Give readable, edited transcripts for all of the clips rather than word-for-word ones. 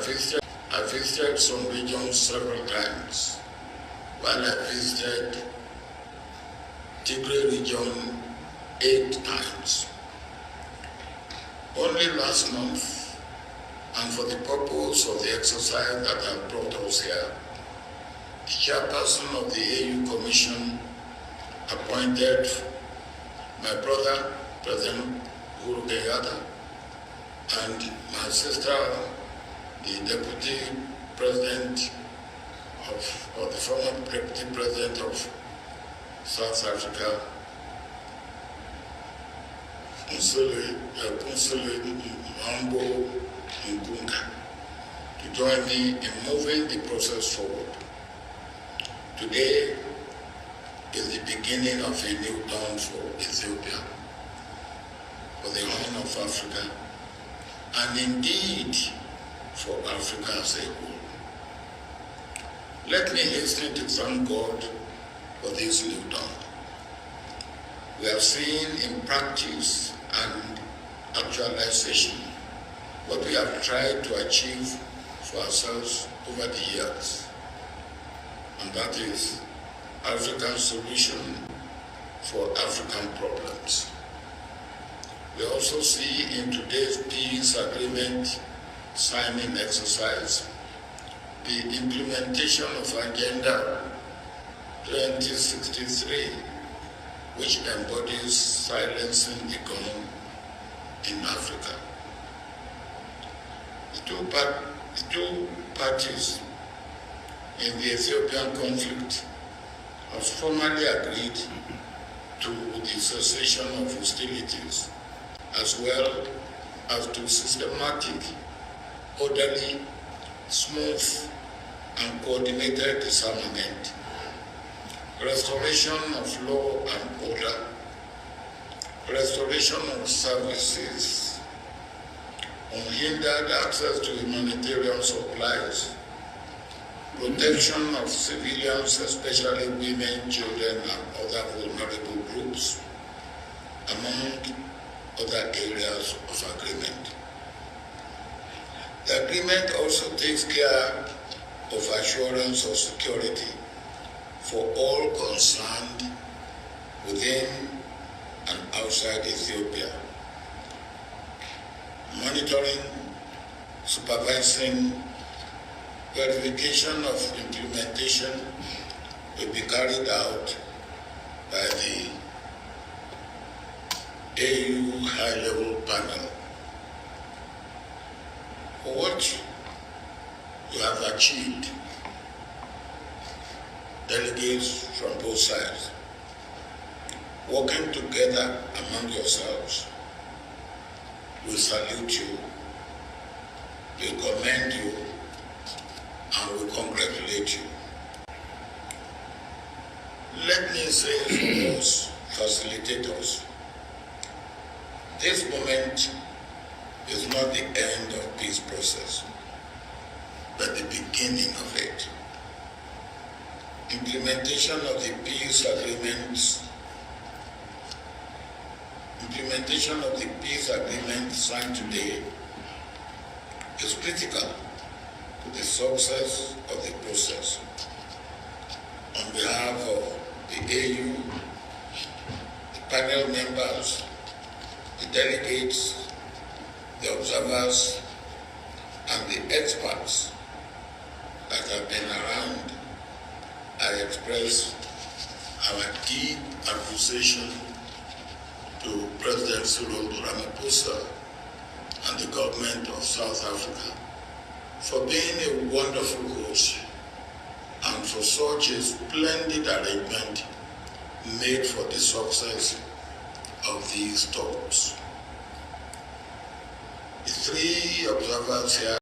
I visited some regions several times. While I visited Tigray region 8 times. Only last month, and for the purpose of the exercise that has brought us here, the chairperson of the AU Commission appointed my brother, President Uhuru Kenyatta, and my sister, the Deputy President or the former Deputy President of South Africa, Kunsele Mambo Ngunga, to join me in moving the process forward. Today is the beginning of a new dawn for Ethiopia, for the Horn of Africa, and indeed for Africa as a whole. Let me hasten to thank God for this new dawn. We have seen in practice and actualization what we have tried to achieve for ourselves over the years, and that is African solution for African problems. We also see in today's peace agreement signing exercise the implementation of Agenda 2063, which embodies silencing the gun in Africa. The two parties in the Ethiopian conflict have formally agreed to the cessation of hostilities, as well as to systematic, orderly, smooth, and coordinated disarmament, restoration of law and order, restoration of services, unhindered access to humanitarian supplies, protection of civilians, especially women, children, and other vulnerable groups, among other areas of agreement. The agreement also takes care of assurance of security for all concerned within and outside Ethiopia, monitoring, supervising, verification of implementation will be carried out by the AU high-level panel. For what you have achieved, delegates from both sides, working together among yourselves, we salute you, we commend you, and we congratulate you. Let me say for those facilitators, this moment is not the end of peace process, but the beginning of it. Implementation of the peace agreements, signed today is critical to the success of the process. On behalf of the AU, the panel members, the delegates, the observers, and the experts that have been around, I express our deep appreciation to President Cyril Ramaphosa and the government of South Africa for being a wonderful host and for such a splendid arrangement made for the success of these talks. The three observers here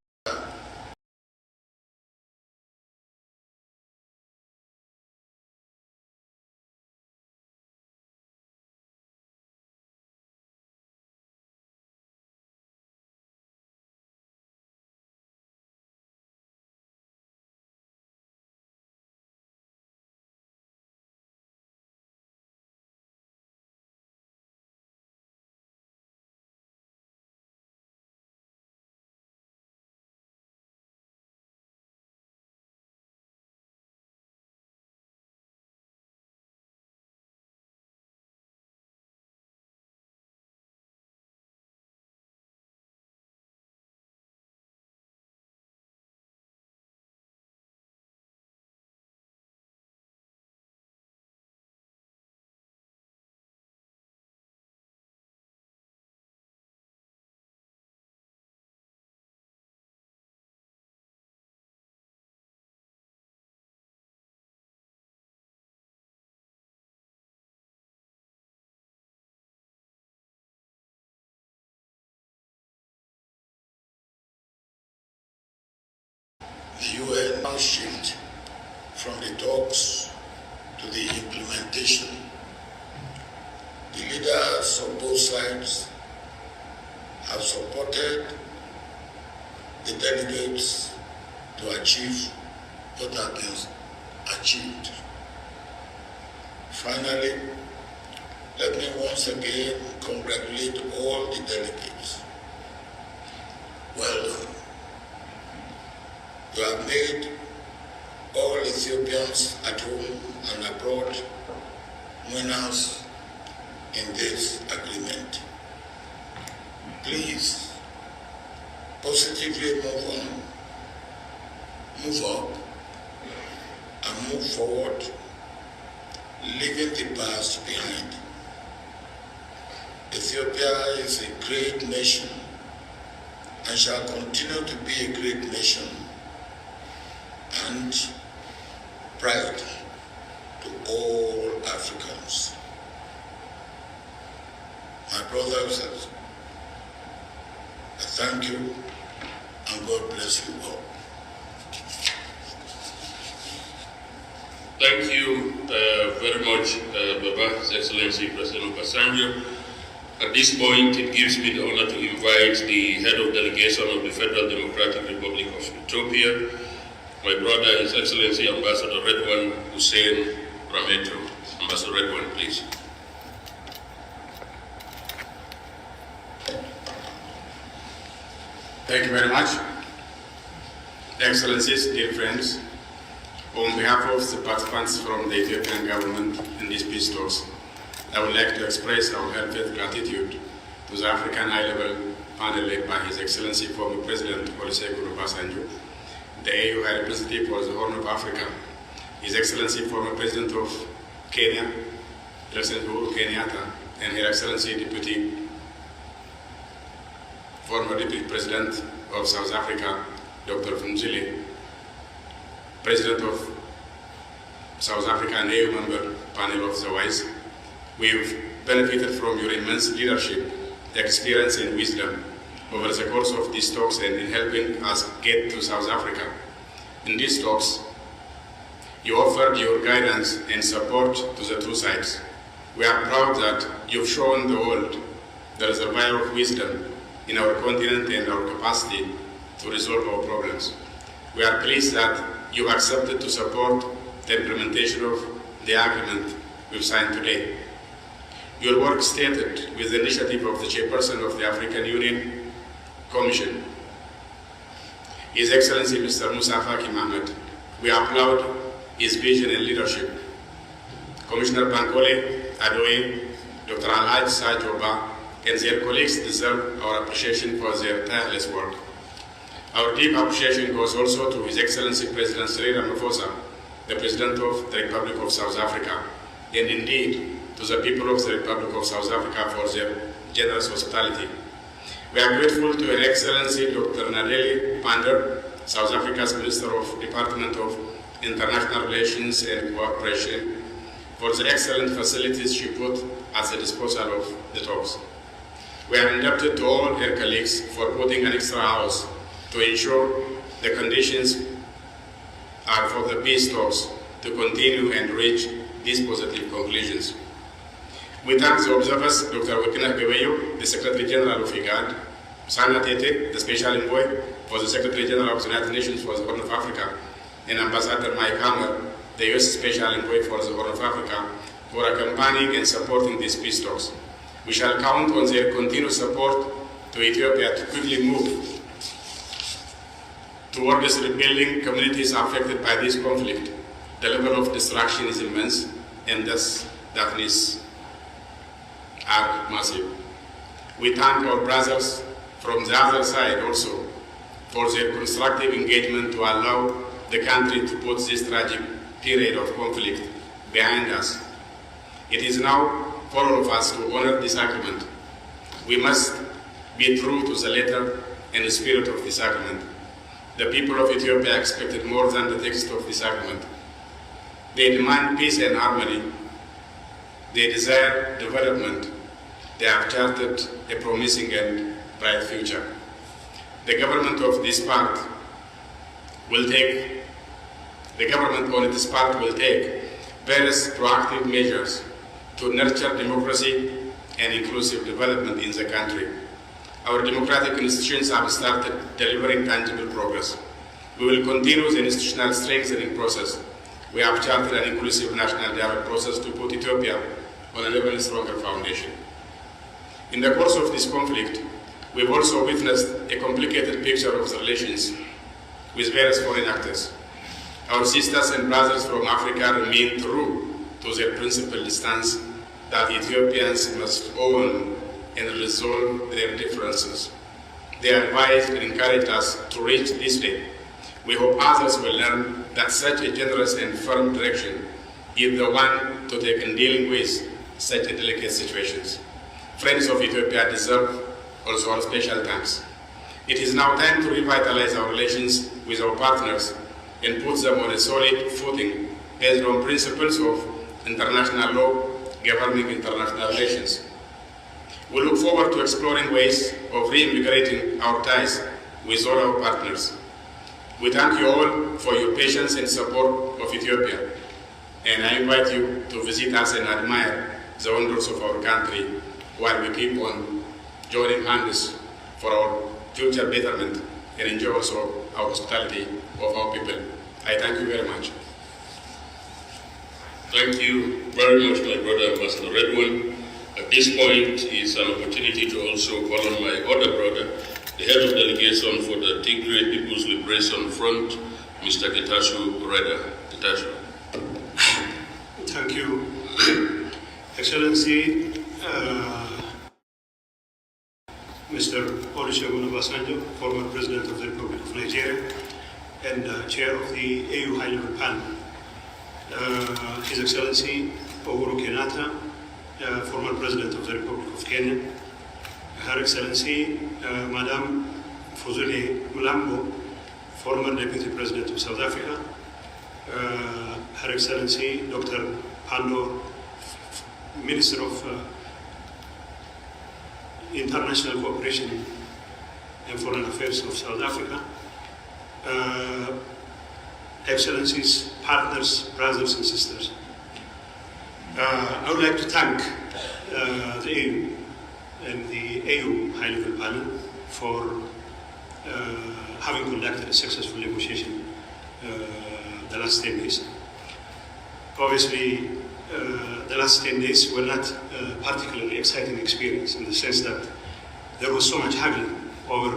the UN now shift from the talks to the implementation. The leaders of both sides have supported the delegates to achieve what has been achieved. Finally, let me once again congratulate all the delegates. Well done. You have made all Ethiopians at home and abroad winners in this agreement. Please positively move up, and move forward, leaving the past behind. Ethiopia is a great nation and shall continue to be a great nation and pride to all Africans. My brothers, I thank you and God bless you all. Thank you very much, Baba, His Excellency President Obasanjo. At this point, it gives me the honor to invite the head of delegation of the Federal Democratic Republic of Ethiopia, my brother, His Excellency Ambassador Redwan Hussein Rameto. Ambassador Redwan, please. Thank you very much. Excellencies, dear friends, on behalf of the participants from the Ethiopian government in these peace talks, I would like to express our heartfelt gratitude to the African high-level panel led by His Excellency former President Olusegun Obasanjo, the AU High Representative for the Horn of Africa, His Excellency former President of Kenya, President Uhuru Kenyatta, and Her Excellency former Deputy President of South Africa, Dr. Funzile, President of South Africa and AU member panel of the WISE. We've benefited from your immense leadership, experience and wisdom over the course of these talks and in helping us get to South Africa. In these talks, you offered your guidance and support to the two sides. We are proud that you've shown the world the reservoir of wisdom in our continent and our capacity to resolve our problems. We are pleased that you accepted to support the implementation of the agreement we've signed today. Your work started with the initiative of the chairperson of the African Union Commission, His Excellency Mr. Musa Faki Mohamed. We applaud his vision and leadership. Commissioner Bankole, Adoe, Dr. Alhaj Sajoba, and their colleagues deserve our appreciation for their tireless work. Our deep appreciation goes also to His Excellency President Cyril Ramaphosa, the President of the Republic of South Africa, and indeed to the people of the Republic of South Africa for their generous hospitality. We are grateful to Her Excellency Dr. Nadeli Pandor, South Africa's Minister of Department of International Relations and Cooperation, for the excellent facilities she put at the disposal of the talks. We are indebted to all her colleagues for putting an extra hours to ensure the conditions are for the peace talks to continue and reach these positive conclusions. We thank the observers, Dr. Wekina Gebeyo, the Secretary General of IGAD, Sana Tete, the Special Envoy for the Secretary General of the United Nations for the Horn of Africa, and Ambassador Mike Hammer, the U.S. Special Envoy for the Horn of Africa, for accompanying and supporting these peace talks. We shall count on their continued support to Ethiopia to quickly move towards rebuilding communities affected by this conflict. The level of destruction is immense, and thus that needs are massive. We thank our brothers from the other side also for their constructive engagement to allow the country to put this tragic period of conflict behind us. It is now for all of us to honor this agreement. We must be true to the letter and the spirit of this agreement. The people of Ethiopia expected more than the text of this agreement. They demand peace and harmony. They desire development. They have charted a promising and bright future. The government of this part the government on its part will take various proactive measures to nurture democracy and inclusive development in the country. Our democratic institutions have started delivering tangible progress. We will continue the institutional strengthening process. We have charted an inclusive national dialogue process to put Ethiopia on an even stronger foundation. In the course of this conflict, we've also witnessed a complicated picture of the relations with various foreign actors. Our sisters and brothers from Africa remain true to their principled stance that Ethiopians must own and resolve their differences. They advised and encouraged us to reach this day. We hope others will learn that such a generous and firm direction is the one to take in dealing with such delicate situations. Friends of Ethiopia deserve also our special thanks. It is now time to revitalize our relations with our partners and put them on a solid footing based on principles of international law governing international relations. We look forward to exploring ways of reinvigorating our ties with all our partners. We thank you all for your patience and support of Ethiopia, and I invite you to visit us and admire the wonders of our country while we keep on joining hands for our future betterment and enjoy also our hospitality of our people. I thank you very much. Thank you very much, my brother Ambassador Redwan. At this point is an opportunity to also call on my other brother, the head of delegation for the Tigray People's Liberation Front, Mr. Getachew Reda. Getachew. Thank you, Excellency, Mr. Olusegun Obasanjo, former President of the Republic of Nigeria and Chair of the AU High-Level Panel. His Excellency Uhuru Kenyatta, former President of the Republic of Kenya. Her Excellency Madam Fuzile Mlambo, former Deputy President of South Africa. Her Excellency Dr. Pandor, Minister of International Cooperation and Foreign Affairs of South Africa. Excellencies, partners, brothers and sisters. I would like to thank the AU and the AU High-Level Panel for having conducted a successful negotiation the last 10 days. Obviously, the last 10 days were not a particularly exciting experience in the sense that there was so much haggling over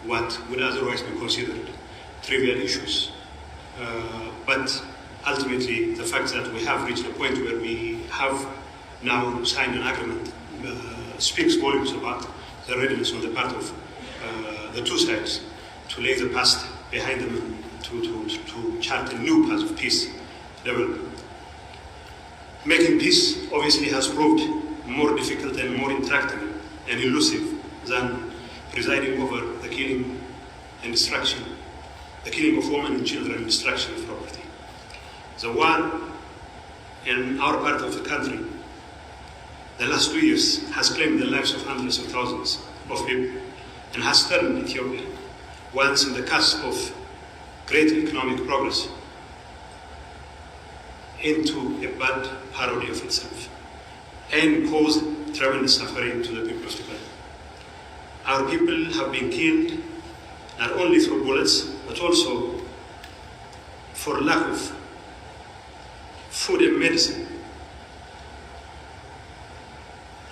what would otherwise be considered trivial issues. But ultimately, the fact that we have reached a point where we have now signed an agreement speaks volumes about the readiness on the part of the two sides to lay the past behind them and to chart a new path of peace development. Making peace obviously has proved more difficult and more intractable and elusive than presiding over the killing and destruction, the killing of women and children and destruction of property. The war in our part of the country, the last 2 years, has claimed the lives of hundreds of thousands of people and has turned Ethiopia, once in the cusp of great economic progress, into a bad parody of itself and caused tremendous suffering to the people of the country. Our people have been killed not only through bullets, but also for lack of food and medicine.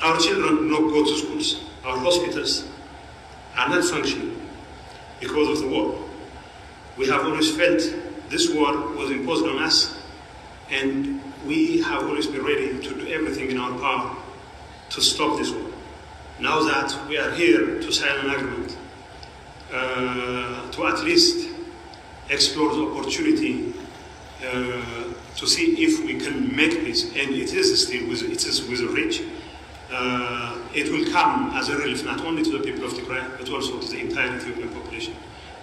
Our children do not go to schools. Our hospitals are not functioning because of the war. We have always felt this war was imposed on us, and we have always been ready to do everything in our power to stop this war. Now that we are here to sign an agreement, to at least explore the opportunity to see if we can make peace, and it is still within reach. It will come as a relief not only to the people of Tigray, but also to the entire Ethiopian population.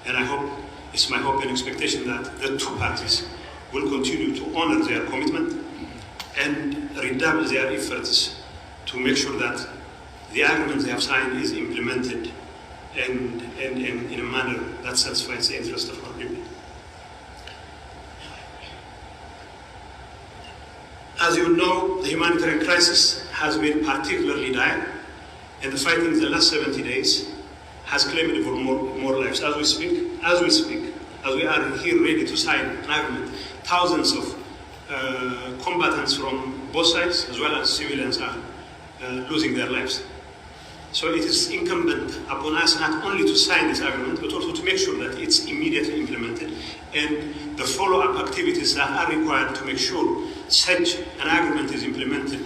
And I hope, it's my hope and expectation that the two parties will continue to honor their commitment and redouble their efforts to make sure that the agreement they have signed is implemented and in a manner that satisfies the interest of our people. As you know, the humanitarian crisis has been particularly dire, and the fighting in the last 70 days has claimed for more lives. As we speak, as we are here ready to sign an agreement, thousands of combatants from both sides, as well as civilians, are losing their lives. So it is incumbent upon us not only to sign this agreement, but also to make sure that it's immediately implemented, and the follow-up activities that are required to make sure such an agreement is implemented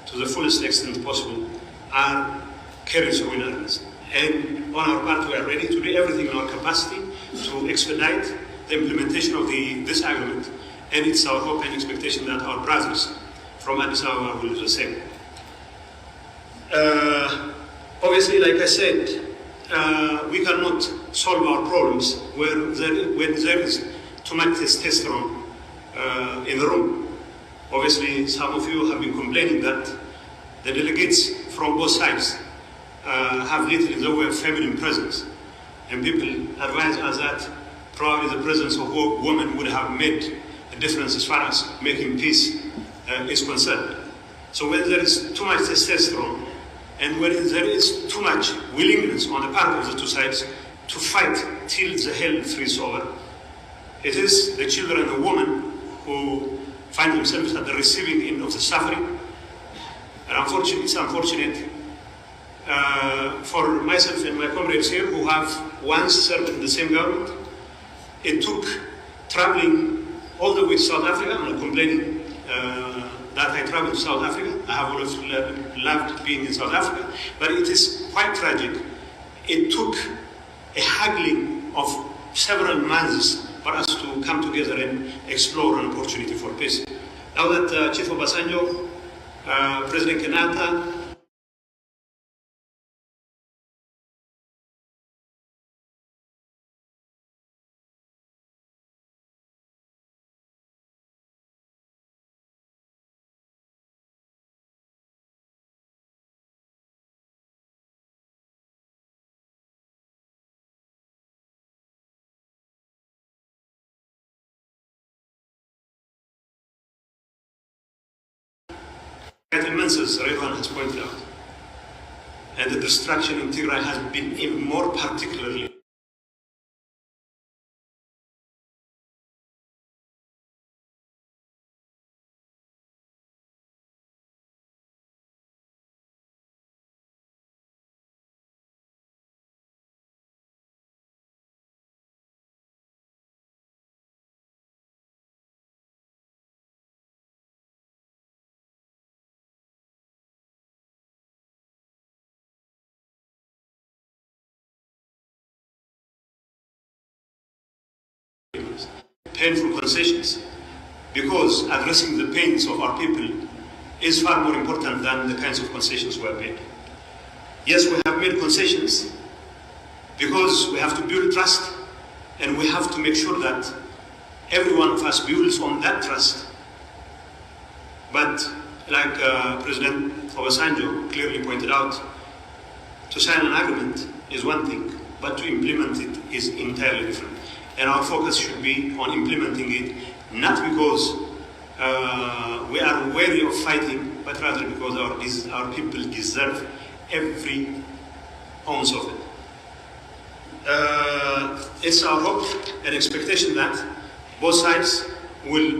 to the fullest extent possible are carried through in earnest. And on our part, we are ready to do everything in our capacity to expedite the implementation of this agreement, and it's our hope and expectation that our brothers from Addis Ababa will do the same. Obviously, like I said, we cannot solve our problems when there is too much testosterone in the room. Obviously, some of you have been complaining that the delegates from both sides have little in the way of feminine presence, and people advise us that probably the presence of women would have made a difference as far as making peace is concerned. So when there is too much testosterone, and when there is too much willingness on the part of the two sides to fight till the hell freezes over, it is the children and the women who find themselves at the receiving end of the suffering. And unfortunately, it's unfortunate for myself and my comrades here who have once served in the same government. It took traveling all the way to South Africa. I'm not complaining that I traveled to South Africa. I have always loved being in South Africa, but it is quite tragic. It took a haggling of several months for us to come together and explore an opportunity for peace. Now that Chief Obasanjo, President Kenyatta, as everyone has pointed out, and the destruction in Tigray has been even more particularly painful concessions, because addressing the pains of our people is far more important than the kinds of concessions we have made. Yes, we have made concessions because we have to build trust, and we have to make sure that every one of us builds on that trust. But like President Obasanjo clearly pointed out, to sign an agreement is one thing, but to implement it is entirely different. And our focus should be on implementing it, not because we are wary of fighting, but rather because our people deserve every ounce of it. It's our hope and expectation that both sides will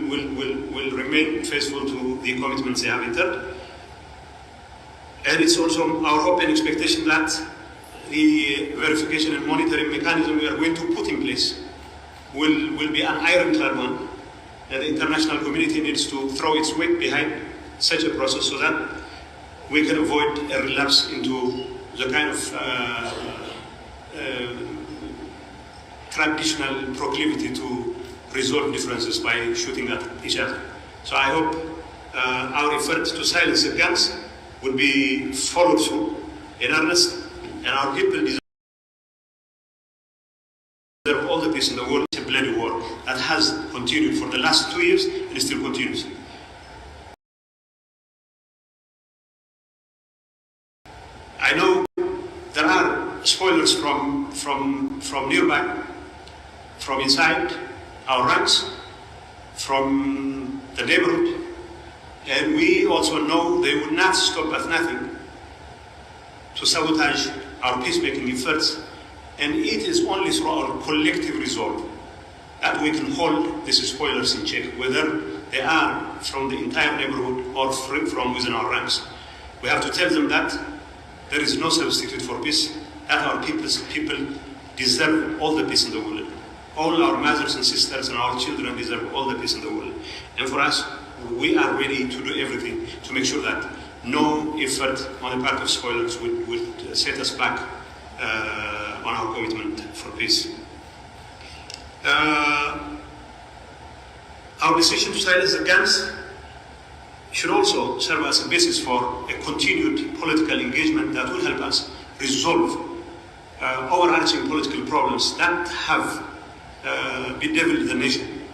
remain faithful to the commitments they have entered. And it's also our hope and expectation that the verification and monitoring mechanism we are going to put in place will be an ironclad one, and the international community needs to throw its weight behind such a process so that we can avoid a relapse into the kind of traditional proclivity to resolve differences by shooting at each other. So I hope our efforts to silence the guns will be followed through in earnest, and our people deserve all the peace in the world. It's a bloody war that has continued for the last 2 years and still continues. I know there are spoilers from nearby, from inside our ranks, from the neighborhood, And we also know they will not stop at nothing to sabotage our peacemaking efforts, and it is only through our collective resolve that we can hold these spoilers in check, whether they are from the entire neighborhood or from within our ranks. We have to tell them that there is no substitute for peace, that our people deserve all the peace in the world. All our mothers and sisters and our children deserve all the peace in the world. And for us, we are ready to do everything to make sure that no effort on the part of spoilers would set us back on our commitment for peace. Our decision to silence the guns should also serve as a basis for a continued political engagement that will help us resolve overarching political problems that have bedeviled the nation.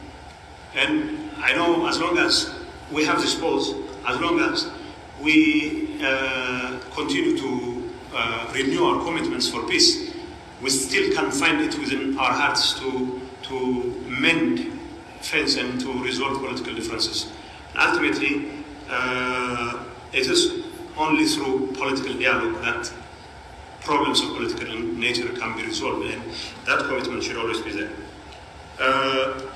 And I know as long as we have this pause, as long as we continue to renew our commitments for peace, we still can find it within our hearts to mend fence and to resolve political differences. And ultimately, it is only through political dialogue that problems of political nature can be resolved, and that commitment should always be there.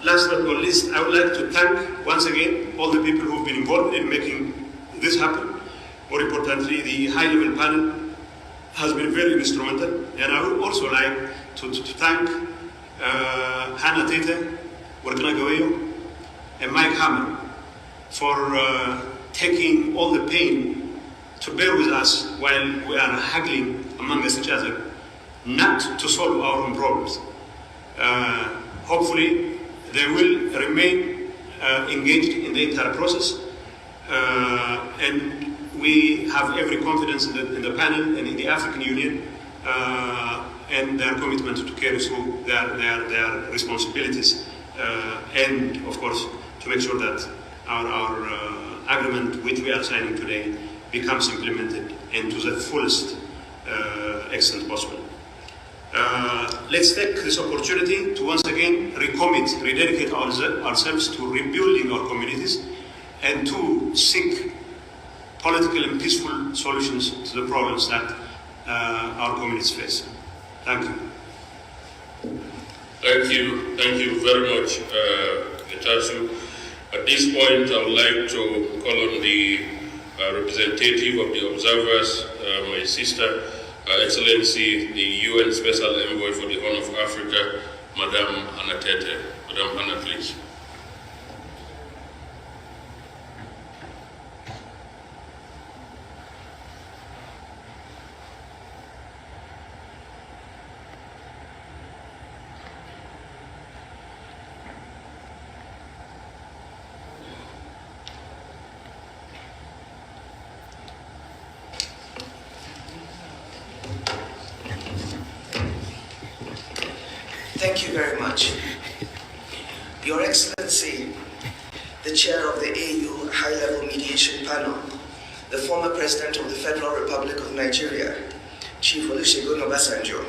Last but not least, I would like to thank once again all the people who have been involved in making this happen. More importantly, the high-level panel has been very instrumental, and I would also like to thank Hannah Tete, Workna Gawayo, and Mike Hammer for taking all the pain to bear with us while we are haggling amongst each other, not to solve our own problems. Hopefully, they will remain engaged in the entire process, and we have every confidence in the panel and in the African Union and their commitment to carry through their responsibilities, and of course to make sure that our agreement which we are signing today becomes implemented and to the fullest extent possible. Let's take this opportunity to once again rededicate ourselves to rebuilding our communities and to seek political and peaceful solutions to the problems that our communities face. Thank you. Thank you very much, Getachew. At this point, I would like to call on the representative of the observers, my sister, Excellency, the UN Special Envoy for the Horn of Africa, Madame Hannah Tete. Madame Hannah, please. Thank you very much. Your Excellency, the Chair of the AU High-Level Mediation Panel, the former President of the Federal Republic of Nigeria, Chief Olusegun Obasanjo,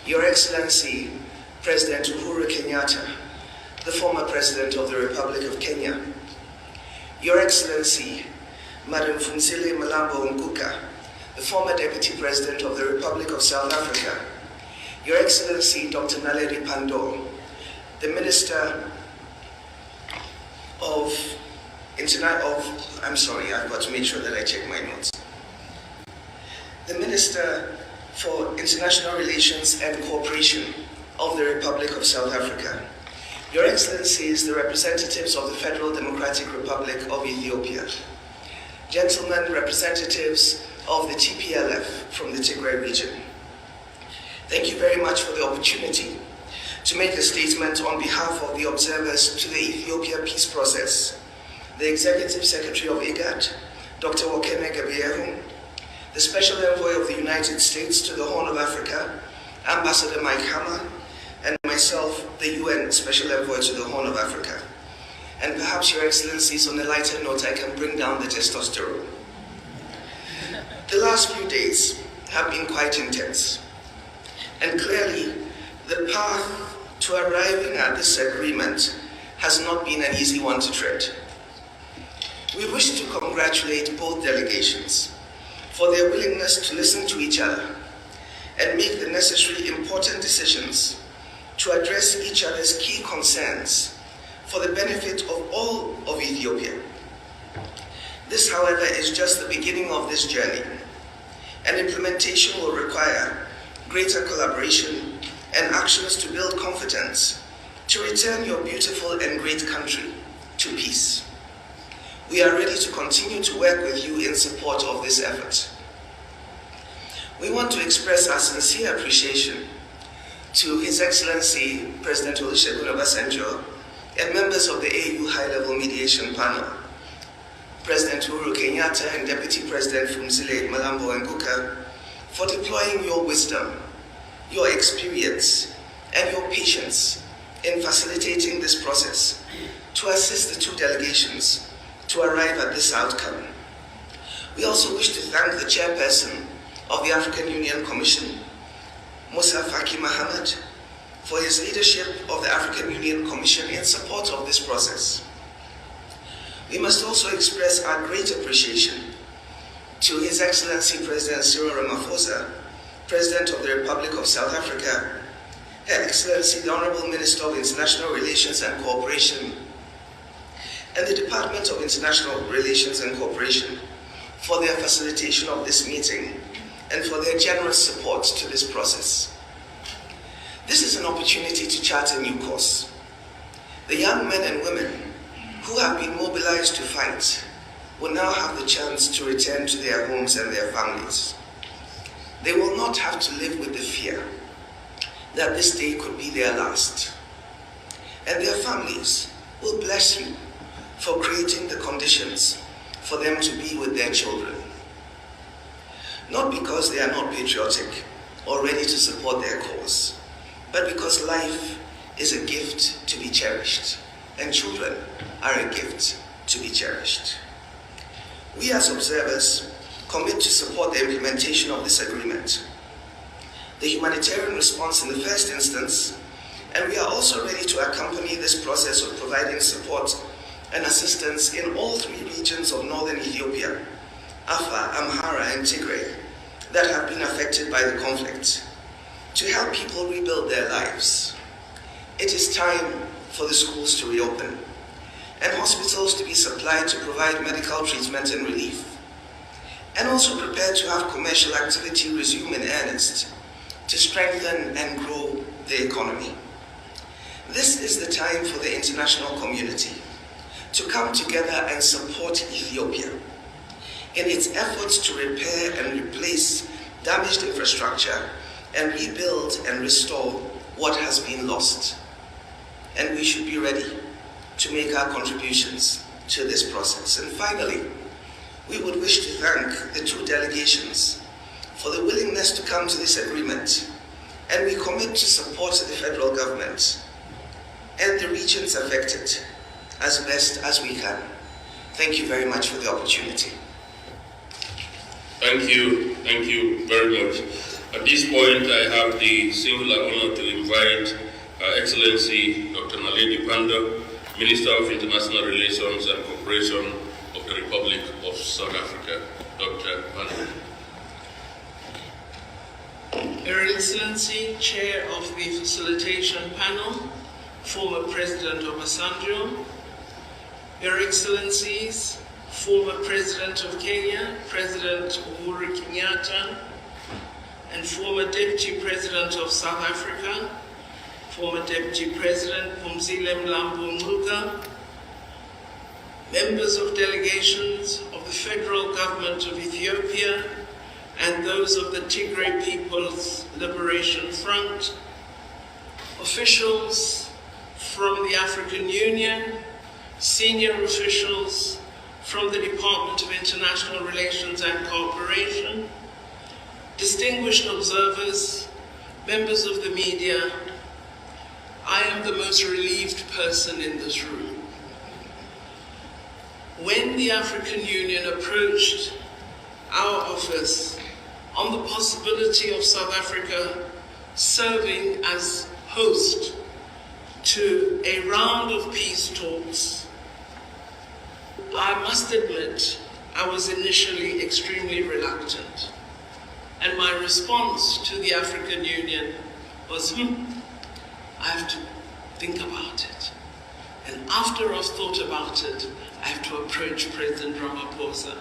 Your Excellency, President Uhuru Kenyatta, the former President of the Republic of Kenya, Your Excellency, Madam Phumzile Mlambo Nguka, the former Deputy President of the Republic of South Africa, Your Excellency, Dr. Naledi Pandor, the Minister of I'm sorry, I've got to make sure that I check my notes. The Minister for International Relations and Cooperation of the Republic of South Africa, Your Excellencies, the representatives of the Federal Democratic Republic of Ethiopia, gentlemen representatives of the TPLF from the Tigray region, thank you very much for the opportunity to make a statement on behalf of the observers to the Ethiopia peace process, the Executive Secretary of IGAD, Dr. Wakene Gebiehu, the Special Envoy of the United States to the Horn of Africa, Ambassador Mike Hammer, and myself, the UN Special Envoy to the Horn of Africa. And perhaps, Your Excellencies, on a lighter note, I can bring down the testosterone. The last few days have been quite intense. And clearly, the path to arriving at this agreement has not been an easy one to tread. We wish to congratulate both delegations for their willingness to listen to each other and make the necessary important decisions to address each other's key concerns for the benefit of all of Ethiopia. This, however, is just the beginning of this journey, and implementation will require greater collaboration and actions to build confidence to return your beautiful and great country to peace. We are ready to continue to work with you in support of this effort. We want to express our sincere appreciation to His Excellency President Olusegun Obasanjo and members of the AU High-Level Mediation Panel, President Uhuru Kenyatta and Deputy President Phumzile Mlambo Nguka, for deploying your wisdom, your experience, and your patience in facilitating this process to assist the two delegations to arrive at this outcome. We also wish to thank the chairperson of the African Union Commission, Musa Faki Mohammed, for his leadership of the African Union Commission in support of this process. We must also express our great appreciation to His Excellency President Cyril Ramaphosa, President of the Republic of South Africa, Her Excellency the Honorable Minister of International Relations and Cooperation, and the Department of International Relations and Cooperation for their facilitation of this meeting and for their generous support to this process. This is an opportunity to chart a new course. The young men and women who have been mobilized to fight will now have the chance to return to their homes and their families. They will not have to live with the fear that this day could be their last. And their families will bless you for creating the conditions for them to be with their children. Not because they are not patriotic or ready to support their cause, but because life is a gift to be cherished, and children are a gift to be cherished. We as observers commit to support the implementation of this agreement, the humanitarian response in the first instance, and we are also ready to accompany this process of providing support and assistance in all three regions of northern Ethiopia, Afar, Amhara, and Tigray, that have been affected by the conflict, to help people rebuild their lives. It is time for the schools to reopen and hospitals to be supplied to provide medical treatment and relief, and also prepare to have commercial activity resume in earnest to strengthen and grow the economy. This is the time for the international community to come together and support Ethiopia in its efforts to repair and replace damaged infrastructure and rebuild and restore what has been lost. And we should be ready to make our contributions to this process. And finally, we would wish to thank the two delegations for the willingness to come to this agreement, and we commit to support the federal government and the regions affected as best as we can. Thank you very much for the opportunity. Thank you very much. At this point, I have the singular honor to invite Her Excellency Dr. Naledi Pandor, Minister of International Relations and Cooperation of the Republic of South Africa. Dr. Pandor. Your Excellency, Chair of the Facilitation Panel, former President Obasanjo, Your Excellencies, former President of Kenya, President Uhuru Kenyatta, and former Deputy President of South Africa, former Deputy President Phumzile Mlambo Nguka, members of delegations of the Federal Government of Ethiopia, and those of the Tigray People's Liberation Front, officials from the African Union, senior officials from the Department of International Relations and Cooperation, distinguished observers, members of the media, I am the most relieved person in this room. When the African Union approached our office on the possibility of South Africa serving as host to a round of peace talks, I must admit, I was initially extremely reluctant. And my response to the African Union was, I have to think about it. And after I've thought about it, I have to approach President Ramaphosa.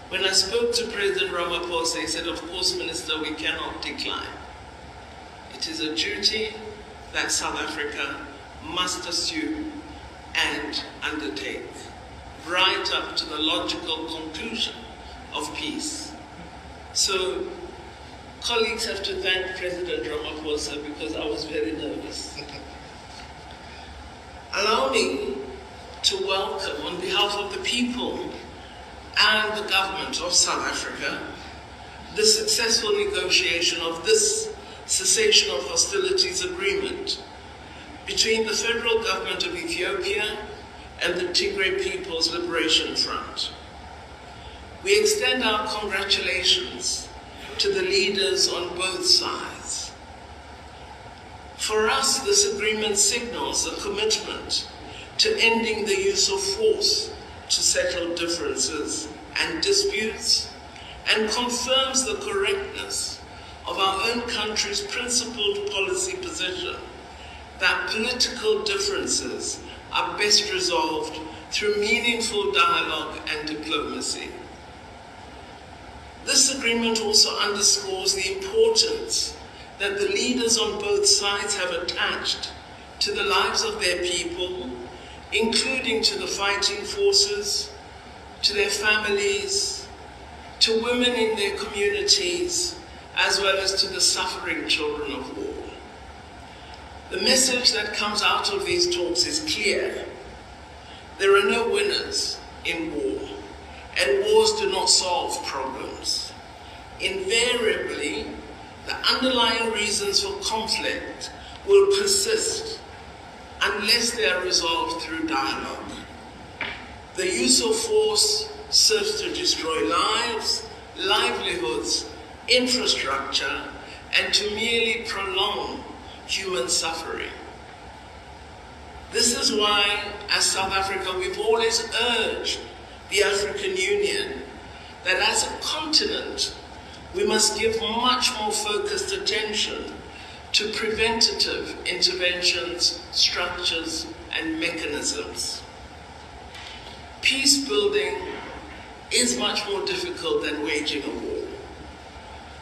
When I spoke to President Ramaphosa, he said, of course, Minister, we cannot decline. It is a duty that South Africa must assume and undertake, right up to the logical conclusion of peace. So, colleagues have to thank President Ramaphosa because I was very nervous. Allow me to welcome, on behalf of the people and the government of South Africa, the successful negotiation of this cessation of hostilities agreement between the federal government of Ethiopia and the Tigray People's Liberation Front. We extend our congratulations to the leaders on both sides. For us, this agreement signals a commitment to ending the use of force to settle differences and disputes, and confirms the correctness of our own country's principled policy position that political differences are best resolved through meaningful dialogue and diplomacy. This agreement also underscores the importance that the leaders on both sides have attached to the lives of their people, including to the fighting forces, to their families, to women in their communities, as well as to the suffering children of war. The message that comes out of these talks is clear. There are no winners in war, and wars do not solve problems. Invariably, the underlying reasons for conflict will persist unless they are resolved through dialogue. The use of force serves to destroy lives, livelihoods, infrastructure, and to merely prolong human suffering. This is why, as South Africa, we've always urged the African Union that as a continent, we must give much more focused attention to preventative interventions, structures, and mechanisms. Peace building is much more difficult than waging a war.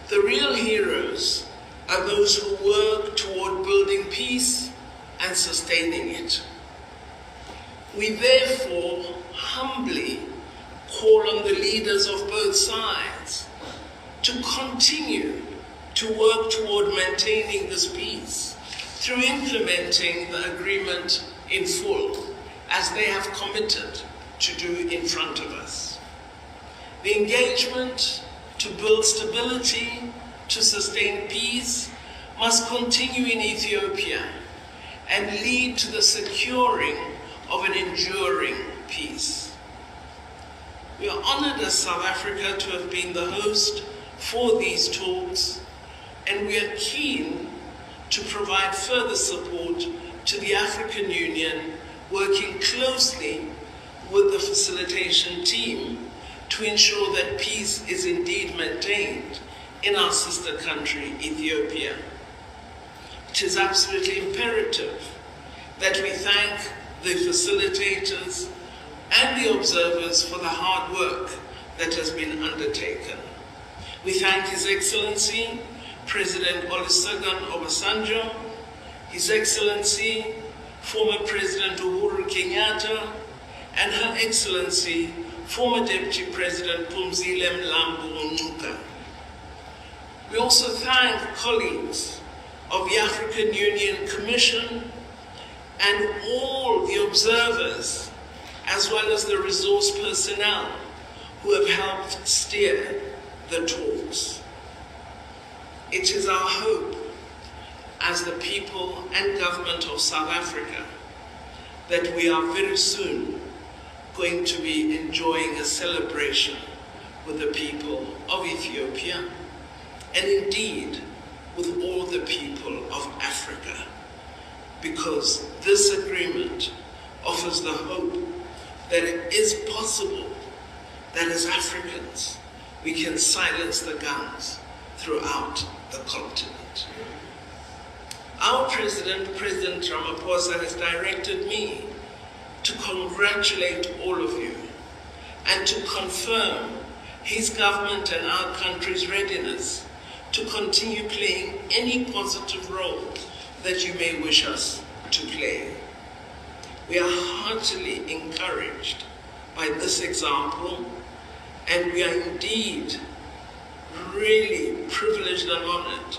The real heroes are those who work toward building peace and sustaining it. We therefore humbly call on the leaders of both sides to continue to work toward maintaining this peace through implementing the agreement in full, as they have committed to do in front of us. The engagement to build stability, to sustain peace, must continue in Ethiopia and lead to the securing of an enduring peace. We are honored as South Africa to have been the host for these talks, and we are keen to provide further support to the African Union, working closely with the facilitation team to ensure that peace is indeed maintained in our sister country, Ethiopia. It is absolutely imperative that we thank the facilitators and the observers for the hard work that has been undertaken. We thank His Excellency, President Olusegun Obasanjo, His Excellency, former President Uhuru Kenyatta, and Her Excellency, former Deputy President Phumzile Mlambo Ngcuka. We also thank colleagues of the African Union Commission and all the observers, as well as the resource personnel who have helped steer the talks. It is our hope as the people and government of South Africa that we are very soon going to be enjoying a celebration with the people of Ethiopia, and indeed with all the people of Africa, because this agreement offers the hope that it is possible that as Africans, we can silence the guns throughout the continent. Our President, President Ramaphosa, has directed me to congratulate all of you and to confirm his government and our country's readiness to continue playing any positive role that you may wish us to play. We are heartily encouraged by this example, and we are indeed really privileged and honored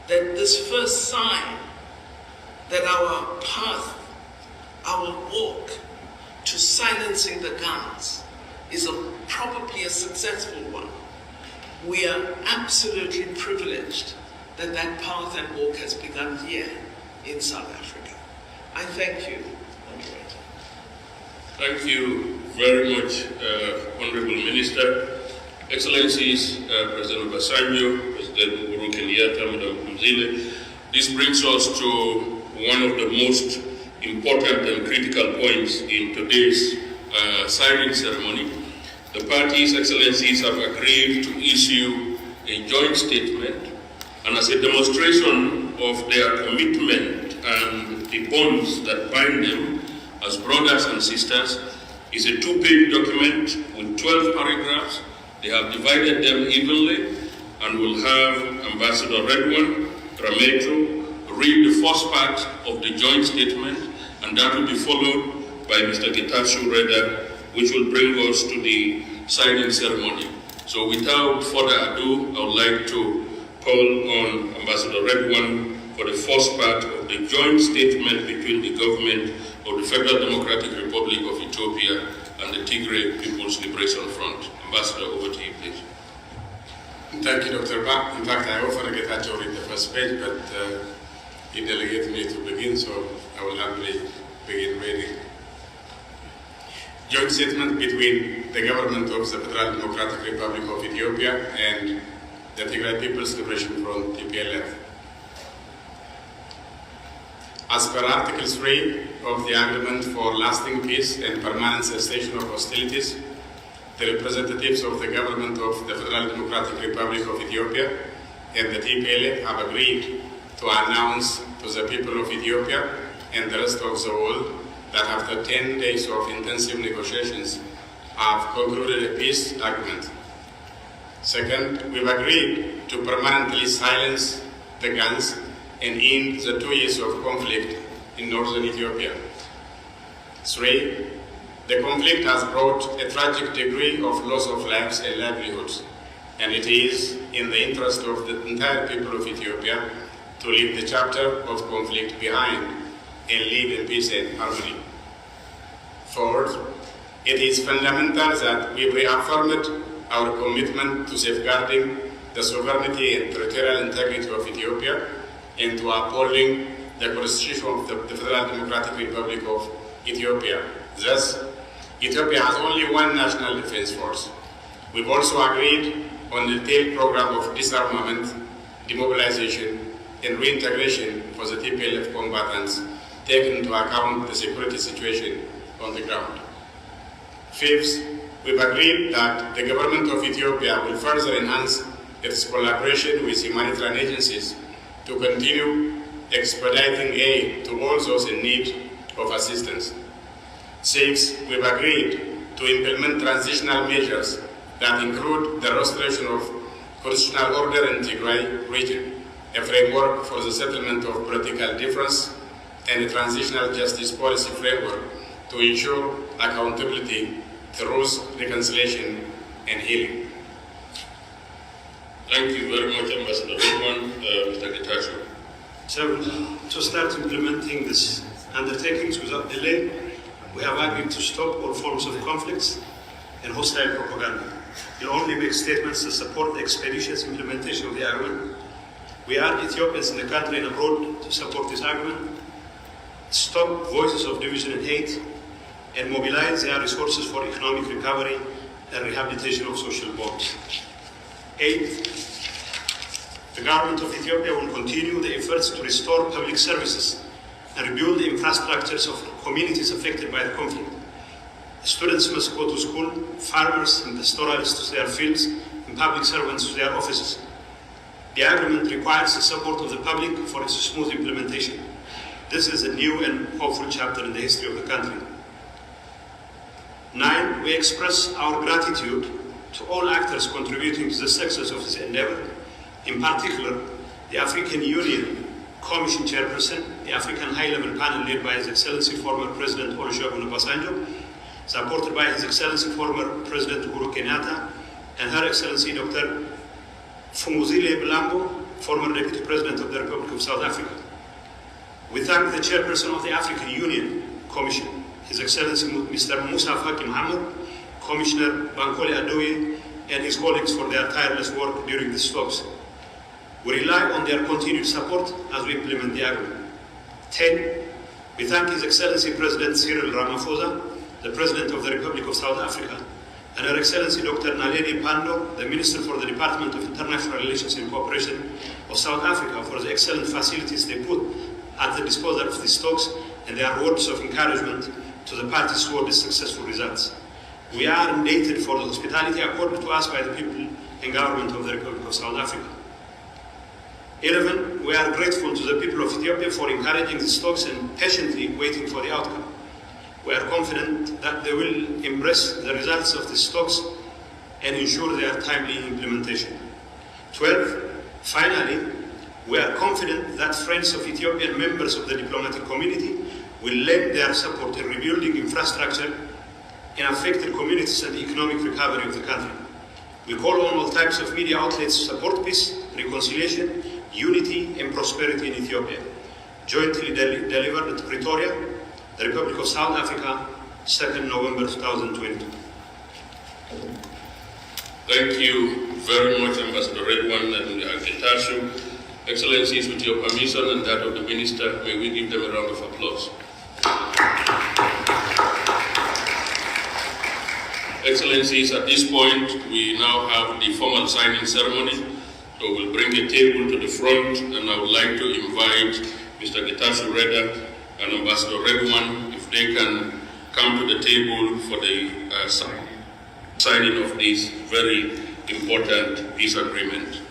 that this first sign that our path, our walk to silencing the guns is probably a successful one. We are absolutely privileged that that path and walk has begun here in South Africa. I thank you, moderator. Thank you very much, Honorable Minister. Excellencies, President Obasanjo, President Uhuru Kenyatta, Madam Mzile, this brings us to one of the most important and critical points in today's signing ceremony. The parties, Excellencies, have agreed to issue a joint statement, and as a demonstration of their commitment and the bonds that bind them as brothers and sisters, is a two-page document with 12 paragraphs. They have divided them evenly and will have Ambassador Redwan Rameto read the first part of the joint statement, and that will be followed by Mr. Getachew Reda, which will bring us to the signing ceremony. So without further ado, I would like to call on Ambassador Redwan for the first part of the joint statement between the government of the Federal Democratic Republic of Ethiopia and the Tigray People's Liberation Front. Ambassador, over to you, please. Thank you, Dr. Ba. In fact, I often get to read the first page, but he delegated me to begin, so I will happily begin reading. Joint statement between the government of the Federal Democratic Republic of Ethiopia and the Tigray People's Liberation Front, TPLF. As per Article 3 of the Agreement for Lasting Peace and Permanent Cessation of Hostilities, the representatives of the government of the Federal Democratic Republic of Ethiopia and the TPLF have agreed to announce to the people of Ethiopia and the rest of the world that after 10 days of intensive negotiations have concluded a peace agreement. Second, we've agreed to permanently silence the guns and end the 2 years of conflict in northern Ethiopia. 3, the conflict has brought a tragic degree of loss of lives and livelihoods, and it is in the interest of the entire people of Ethiopia to leave the chapter of conflict behind and live in peace and harmony. Fourth, it is fundamental that we reaffirmed our commitment to safeguarding the sovereignty and territorial integrity of Ethiopia and to upholding the Constitution of the Federal Democratic Republic of Ethiopia. Thus, Ethiopia has only one national defense force. We've also agreed on the detailed program of disarmament, demobilization, and reintegration for the TPLF combatants, taking into account the security situation on the ground. Fifth, we've agreed that the government of Ethiopia will further enhance its collaboration with humanitarian agencies to continue expediting aid to all those in need of assistance. Sixth, we've agreed to implement transitional measures that include the restoration of constitutional order in Tigray region, a framework for the settlement of political difference, and a transitional justice policy framework to ensure accountability, truth, reconciliation, and healing. Thank you very much, Ambassador Redwan. Mr. Getachew. So, to start implementing these undertakings without delay, we have agreed to stop all forms of conflicts and hostile propaganda. We'll only make statements to support the expeditious implementation of the agreement. We urge Ethiopians in the country and abroad to support this agreement, stop voices of division and hate, and mobilize their resources for economic recovery and rehabilitation of social bonds. 8, the government of Ethiopia will continue the efforts to restore public services and rebuild the infrastructures of communities affected by the conflict. Students must go to school, farmers and pastoralists to their fields, and public servants to their offices. The agreement requires the support of the public for its smooth implementation. This is a new and hopeful chapter in the history of the country. 9, we express our gratitude to all actors contributing to the success of this endeavor, in particular, the African Union Commission Chairperson, the African High-Level Panel led by His Excellency former President Olusegun Obasanjo, supported by His Excellency former President Uhuru Kenyatta, and Her Excellency Dr. Fumuzile Bilambo, former Deputy President of the Republic of South Africa. We thank the Chairperson of the African Union Commission, His Excellency Mr. Musa Faki Mohammed, Commissioner Bankole Adoye, and his colleagues for their tireless work during these talks. We rely on their continued support as we implement the agreement. 10, we thank His Excellency President Cyril Ramaphosa, the President of the Republic of South Africa, and Her Excellency Dr. Naledi Pandor, the Minister for the Department of International Relations and Cooperation of South Africa, for the excellent facilities they put at the disposal of these talks and their words of encouragement to the parties toward the successful results. We are indebted for the hospitality accorded to us by the people and government of the Republic of South Africa. 11, we are grateful to the people of Ethiopia for encouraging these talks and patiently waiting for the outcome. We are confident that they will embrace the results of these talks and ensure their timely implementation. 12, finally, we are confident that friends of Ethiopia and members of the diplomatic community will lend their support in rebuilding infrastructure in affected communities and the economic recovery of the country. We call on all types of media outlets to support peace, reconciliation, unity and prosperity in Ethiopia. Jointly delivered at Pretoria, the Republic of South Africa, 2nd November 2022. Thank you very much, Ambassador Redwan and Getachew. Excellencies, with your permission and that of the Minister, may we give them a round of applause. Excellencies, at this point, we now have the formal signing ceremony. So we'll bring the table to the front, and I would like to invite Mr. Getachew Reda and Ambassador Redwan, if they can come to the table for the signing of this very important peace agreement.